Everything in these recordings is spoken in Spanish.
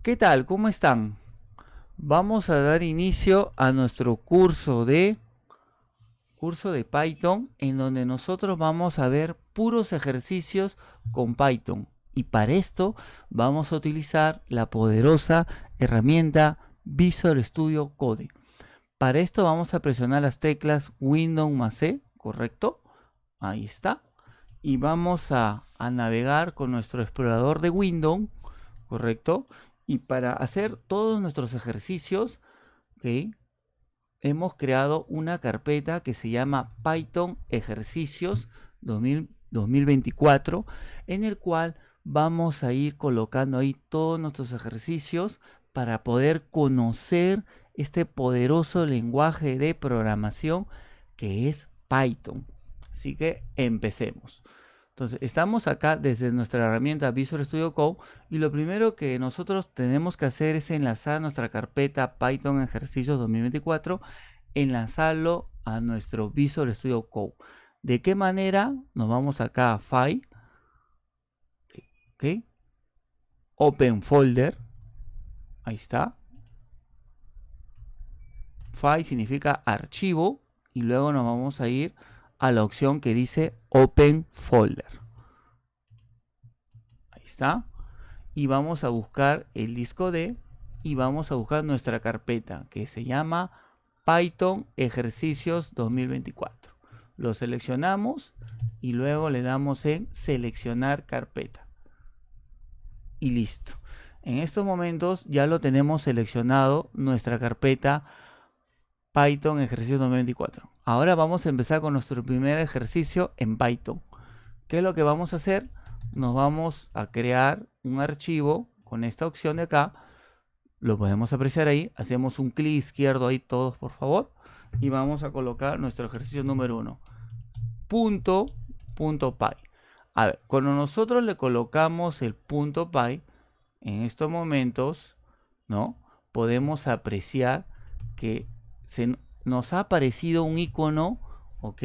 ¿Qué tal? ¿Cómo están? Vamos a dar inicio a nuestro curso de Python, en donde nosotros vamos a ver puros ejercicios con Python. Y para esto vamos a utilizar la poderosa herramienta Visual Studio Code. Para esto vamos a presionar las teclas Windows más C, ¿correcto? Ahí está. Y vamos a navegar con nuestro explorador de Windows, ¿correcto? Y para hacer todos nuestros ejercicios, ¿ok? Hemos creado una carpeta que se llama Python Ejercicios 2024, en el cual vamos a ir colocando ahí todos nuestros ejercicios para poder conocer este poderoso lenguaje de programación que es Python. Así que empecemos. Entonces, estamos acá desde nuestra herramienta Visual Studio Code y lo primero que nosotros tenemos que hacer es enlazar nuestra carpeta Python Ejercicios 2024, enlazarlo a nuestro Visual Studio Code. ¿De qué manera? Nos vamos acá a File, ¿ok? Open Folder, ahí está. File significa archivo y luego nos vamos a ir a la opción que dice Open Folder. Ahí está. Y vamos a buscar el disco D y vamos a buscar nuestra carpeta que se llama Python Ejercicios 2024. Lo seleccionamos y luego le damos en Seleccionar carpeta. Y listo. En estos momentos ya lo tenemos seleccionado nuestra carpeta Python Ejercicio 2024. Ahora vamos a empezar con nuestro primer ejercicio en Python. ¿Qué es lo que vamos a hacer? Nos vamos a crear un archivo con esta opción de acá. Lo podemos apreciar ahí. Hacemos un clic izquierdo ahí todos, por favor. Y vamos a colocar nuestro ejercicio número 1. .py. A ver, cuando nosotros le colocamos el .py, en estos momentos, ¿no? Podemos apreciar que nos ha aparecido un icono, ¿ok?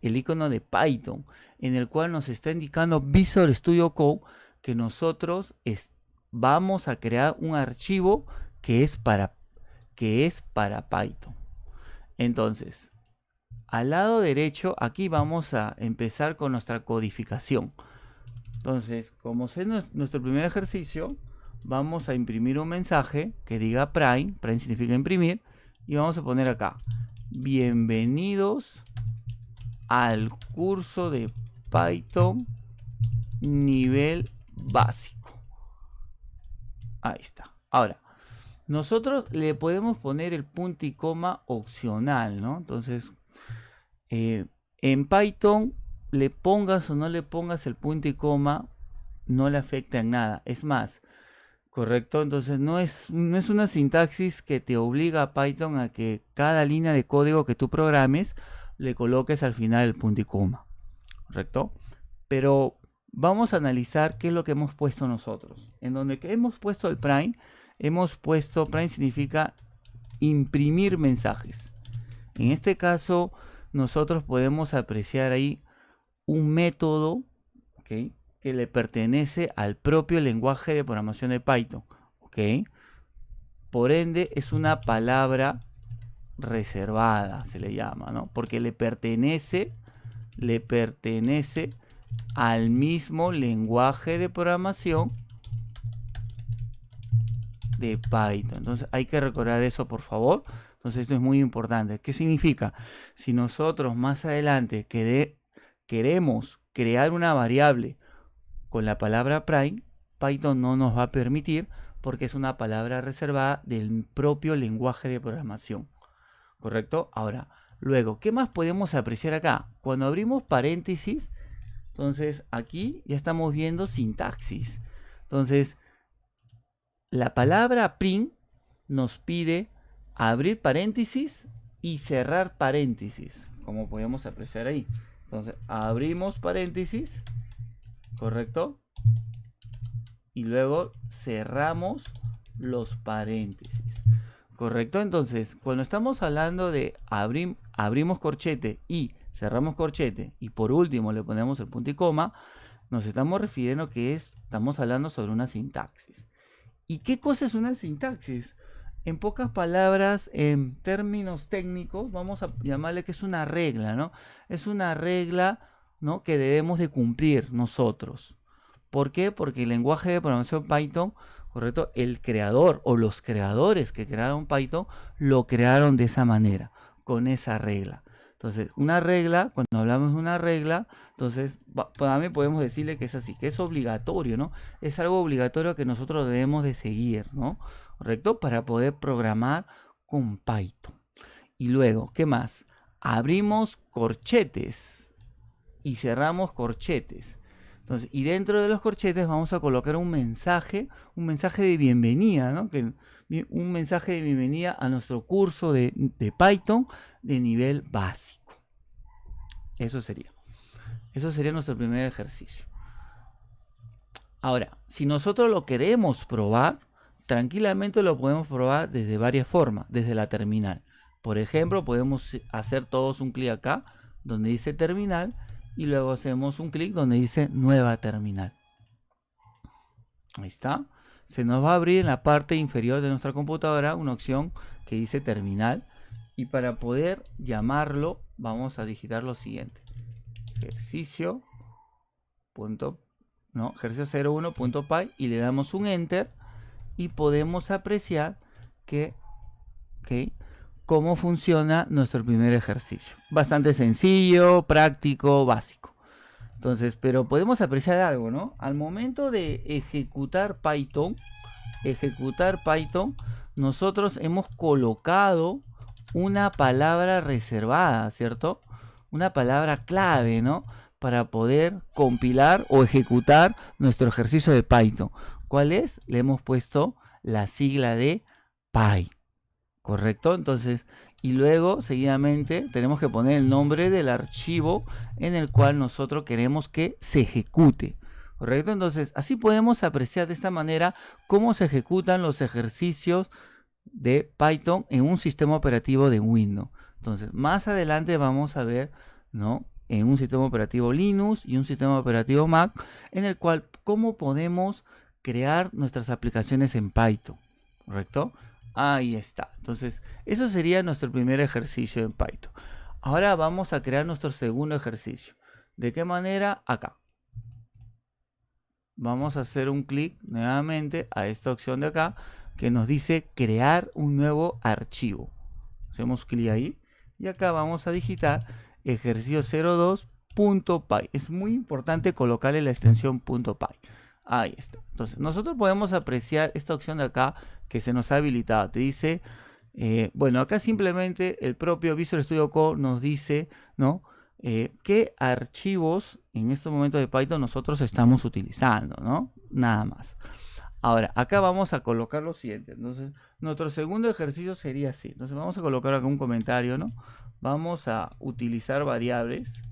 El icono de Python, en el cual nos está indicando Visual Studio Code que nosotros vamos a crear un archivo que es para Python. Entonces, al lado derecho, aquí vamos a empezar con nuestra codificación. Entonces, como es nuestro primer ejercicio, vamos a imprimir un mensaje que diga prime significa imprimir, y vamos a poner acá, bienvenidos al curso de Python nivel básico. Ahí está. Ahora, nosotros le podemos poner el punto y coma opcional, ¿no? Entonces, en Python, le pongas o no le pongas el punto y coma, no le afecta en nada. Es más, ¿correcto? Entonces no es una sintaxis que te obliga a Python a que cada línea de código que tú programes le coloques al final el punto y coma, ¿correcto? Pero vamos a analizar qué es lo que hemos puesto nosotros. En donde que hemos puesto el prime, prime significa imprimir mensajes. En este caso, nosotros podemos apreciar ahí un método, ¿ok?, que le pertenece al propio lenguaje de programación de Python, ¿ok? Por ende, es una palabra reservada, se le llama, ¿no? Porque le pertenece al mismo lenguaje de programación de Python. Entonces, hay que recordar eso, por favor. Entonces, esto es muy importante. ¿Qué significa? Si nosotros más adelante queremos crear una variable con la palabra prime, Python no nos va a permitir porque es una palabra reservada del propio lenguaje de programación, ¿correcto? Ahora, luego, ¿qué más podemos apreciar acá? Cuando abrimos paréntesis, entonces aquí ya estamos viendo sintaxis. Entonces, la palabra print nos pide abrir paréntesis y cerrar paréntesis, como podemos apreciar ahí. Entonces, abrimos paréntesis, ¿correcto? Y luego cerramos los paréntesis, ¿correcto? Entonces, cuando estamos hablando de abrimos corchete y cerramos corchete y por último le ponemos el punto y coma, nos estamos refiriendo que estamos hablando sobre una sintaxis. ¿Y qué cosa es una sintaxis? En pocas palabras, en términos técnicos, vamos a llamarle que es una regla, ¿no? Es una regla, ¿no?, que debemos de cumplir nosotros. ¿Por qué? Porque el lenguaje de programación Python, correcto, el creador o los creadores que crearon Python lo crearon de esa manera, con esa regla. Entonces, una regla, cuando hablamos de una regla, entonces, para mí podemos decirle que es así, que es obligatorio, ¿no? Es algo obligatorio que nosotros debemos de seguir, ¿no? ¿Correcto? Para poder programar con Python. Y luego, ¿qué más? Abrimos corchetes y cerramos corchetes. Entonces, y dentro de los corchetes vamos a colocar un mensaje de bienvenida, ¿no? Un mensaje de bienvenida a nuestro curso de Python de nivel básico. Eso sería nuestro primer ejercicio. Ahora, si nosotros lo queremos probar, tranquilamente lo podemos probar desde varias formas, desde la terminal. Por ejemplo, podemos hacer todos un clic acá, donde dice terminal, y luego hacemos un clic donde dice nueva terminal. Ahí está. Se nos va a abrir en la parte inferior de nuestra computadora una opción que dice terminal. Y para poder llamarlo, vamos a digitar lo siguiente. Ejercicio 01.py y le damos un enter y podemos apreciar que cómo funciona nuestro primer ejercicio. Bastante sencillo, práctico, básico. Entonces, pero podemos apreciar algo, ¿no? Al momento de ejecutar Python, nosotros hemos colocado una palabra reservada, ¿cierto? Una palabra clave, ¿no? Para poder compilar o ejecutar nuestro ejercicio de Python. ¿Cuál es? Le hemos puesto la sigla de Py, ¿correcto? Entonces, y luego, seguidamente, tenemos que poner el nombre del archivo en el cual nosotros queremos que se ejecute, ¿correcto? Entonces, así podemos apreciar de esta manera cómo se ejecutan los ejercicios de Python en un sistema operativo de Windows. Entonces, más adelante vamos a ver, ¿no?, en un sistema operativo Linux y un sistema operativo Mac, en el cual cómo podemos crear nuestras aplicaciones en Python, ¿correcto? Ahí está. Entonces, eso sería nuestro primer ejercicio en Python. Ahora vamos a crear nuestro segundo ejercicio. ¿De qué manera? Acá. Vamos a hacer un clic nuevamente a esta opción de acá que nos dice crear un nuevo archivo. Hacemos clic ahí y acá vamos a digitar ejercicio 02.py. Es muy importante colocarle la extensión .py. Ahí está. Entonces, nosotros podemos apreciar esta opción de acá que se nos ha habilitado. Te dice, bueno, acá simplemente el propio Visual Studio Code nos dice, ¿no?, qué archivos en este momento de Python nosotros estamos utilizando, ¿no? Nada más. Ahora, acá vamos a colocar lo siguiente. Entonces, nuestro segundo ejercicio sería así. Entonces, vamos a colocar acá un comentario, ¿no? Vamos a utilizar variables.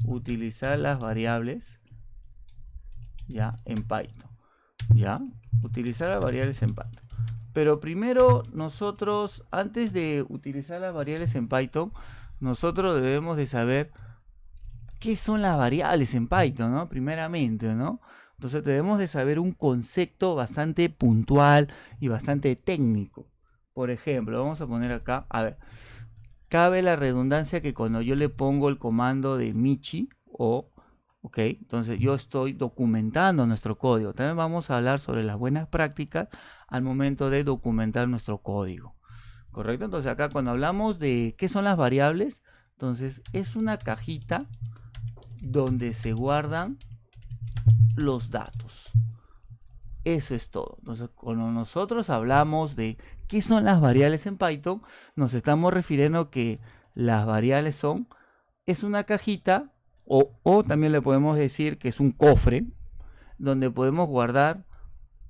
Utilizar las variables, ya, en Python. ¿Ya? Utilizar las variables en Python. Pero primero, nosotros, antes de utilizar las variables en Python, nosotros debemos de saber qué son las variables en Python, ¿no? Primeramente, ¿no? Entonces debemos de saber un concepto bastante puntual y bastante técnico. Por ejemplo, vamos a poner acá, a ver, cabe la redundancia que cuando yo le pongo el comando de Michi ok, entonces yo estoy documentando nuestro código. También vamos a hablar sobre las buenas prácticas al momento de documentar nuestro código. ¿Correcto? Entonces acá cuando hablamos de qué son las variables, entonces es una cajita donde se guardan los datos. Eso es todo. Entonces, cuando nosotros hablamos de qué son las variables en Python, nos estamos refiriendo que las variables es una cajita o también le podemos decir que es un cofre donde podemos guardar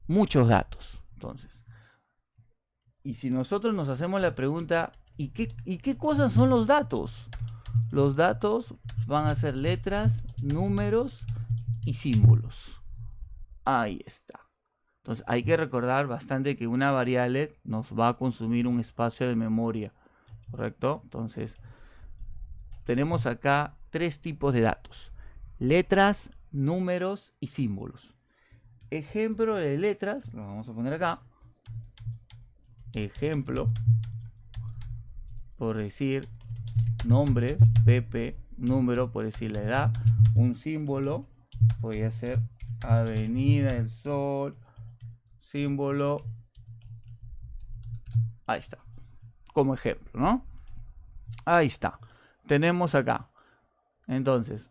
muchos datos. Entonces, y si nosotros nos hacemos la pregunta, ¿y qué cosas son los datos? Los datos van a ser letras, números y símbolos. Ahí está. Entonces hay que recordar bastante que una variable nos va a consumir un espacio de memoria, ¿correcto? Entonces tenemos acá tres tipos de datos: letras, números y símbolos. ejemplo de letras, lo vamos a poner acá. Ejemplo, por decir nombre, Pepe, número, por decir la edad, un símbolo, podría ser Avenida del Sol, símbolo, ahí está, como ejemplo, ¿no? Ahí está, tenemos acá. Entonces,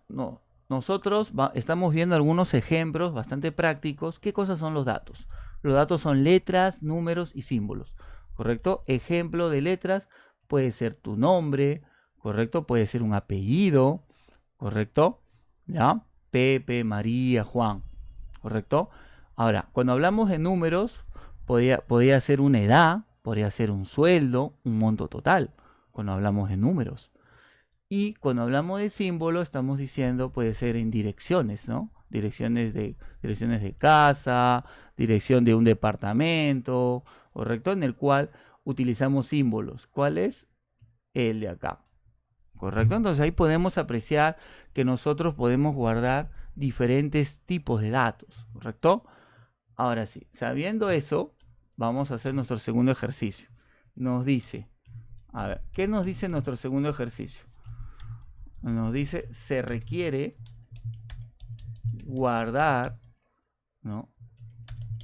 nosotros estamos viendo algunos ejemplos bastante prácticos. ¿Qué cosas son los datos? Los datos son letras, números y símbolos, ¿correcto? Ejemplo de letras puede ser tu nombre, ¿correcto? Puede ser un apellido, ¿correcto? ¿Ya? Pepe, María, Juan, ¿correcto? Ahora, cuando hablamos de números, podría ser una edad, podría ser un sueldo, un monto total, cuando hablamos de números. Y cuando hablamos de símbolo, estamos diciendo, puede ser en direcciones, ¿no? Direcciones de casa, dirección de un departamento, ¿correcto? En el cual utilizamos símbolos. ¿Cuál es? El de acá, ¿correcto? Entonces ahí podemos apreciar que nosotros podemos guardar diferentes tipos de datos, ¿correcto? Ahora sí, sabiendo eso, vamos a hacer nuestro segundo ejercicio. Nos dice, a ver, ¿qué nos dice nuestro segundo ejercicio? Nos dice, se requiere guardar, ¿no?,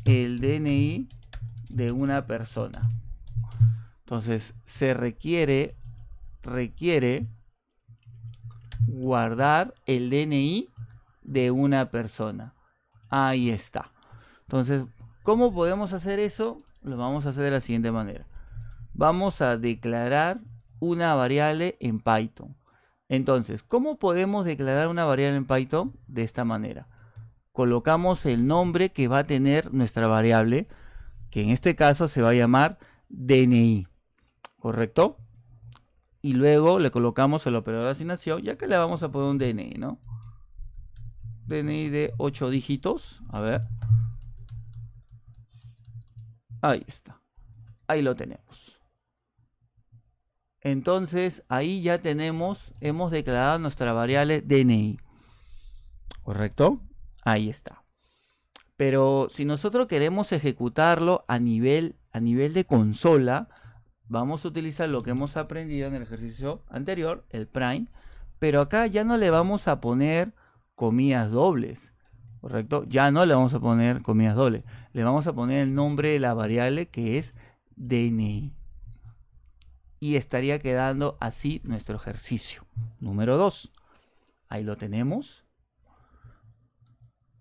el DNI de una persona. Entonces, se requiere guardar el DNI de una persona. Ahí está. Entonces, ¿cómo podemos hacer eso? Lo vamos a hacer de la siguiente manera. Vamos a declarar una variable en Python. Entonces, ¿cómo podemos declarar una variable en Python? De esta manera. Colocamos el nombre que va a tener nuestra variable, que en este caso se va a llamar DNI, ¿correcto? Y luego le colocamos el operador de asignación, ya que le vamos a poner un DNI, ¿no? DNI de 8 dígitos, a ver. Ahí está. Ahí lo tenemos. Entonces, ahí ya hemos declarado nuestra variable DNI, ¿correcto? Ahí está. Pero si nosotros queremos ejecutarlo a nivel de consola, vamos a utilizar lo que hemos aprendido en el ejercicio anterior, el prime, pero acá ya no le vamos a poner comillas dobles, ¿correcto? Ya no le vamos a poner comillas dobles, le vamos a poner el nombre de la variable que es DNI. Y estaría quedando así nuestro ejercicio número 2. Ahí lo tenemos.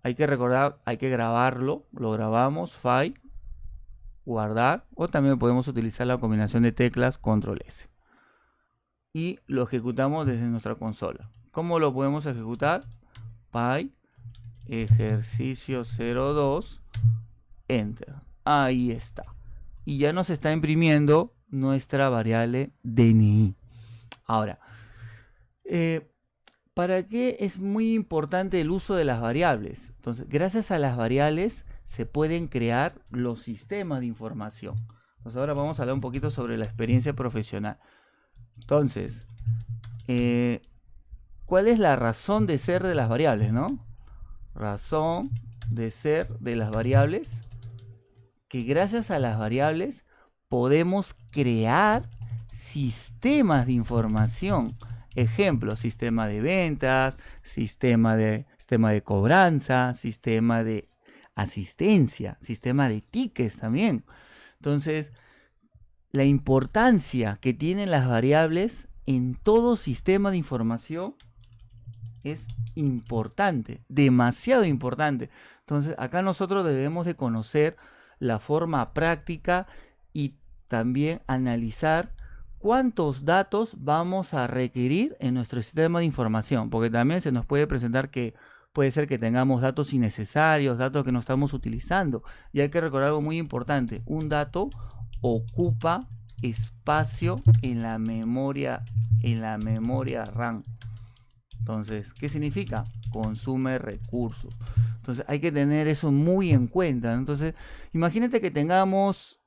Hay que recordar, hay que grabarlo. Lo grabamos, file, guardar, o también podemos utilizar la combinación de teclas control S. Y lo ejecutamos desde nuestra consola. ¿Cómo lo podemos ejecutar? Py ejercicio 02 enter. Ahí está. Y ya nos está imprimiendo nuestra variable DNI. Ahora, ¿para qué es muy importante el uso de las variables? Entonces, gracias a las variables se pueden crear los sistemas de información. Entonces, ahora vamos a hablar un poquito sobre la experiencia profesional. Entonces, ¿cuál es la razón de ser de las variables, no? Razón de ser de las variables, que gracias a las variables podemos crear sistemas de información. Ejemplo, sistema de ventas, sistema de cobranza, sistema de asistencia, sistema de tickets también. Entonces, la importancia que tienen las variables en todo sistema de información es importante, demasiado importante. Entonces, acá nosotros debemos de conocer la forma práctica y también analizar cuántos datos vamos a requerir en nuestro sistema de información, porque también se nos puede presentar que puede ser que tengamos datos innecesarios, datos que no estamos utilizando. Y hay que recordar algo muy importante: un dato ocupa espacio en la memoria RAM. Entonces, ¿qué significa? Consume recursos. Entonces, hay que tener eso muy en cuenta. Entonces, imagínate que tengamos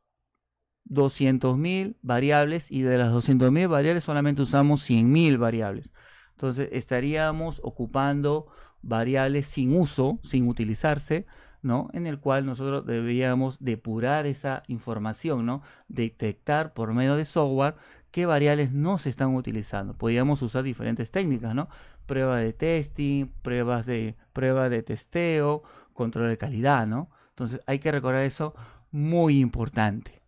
200.000 variables y de las 200.000 variables solamente usamos 100.000 variables. Entonces, estaríamos ocupando variables sin uso, sin utilizarse, ¿no? En el cual nosotros deberíamos depurar esa información, ¿no? Detectar por medio de software qué variables no se están utilizando. Podríamos usar diferentes técnicas, ¿no? Prueba de testing, prueba de testeo, control de calidad, ¿no? Entonces hay que recordar eso, muy importante.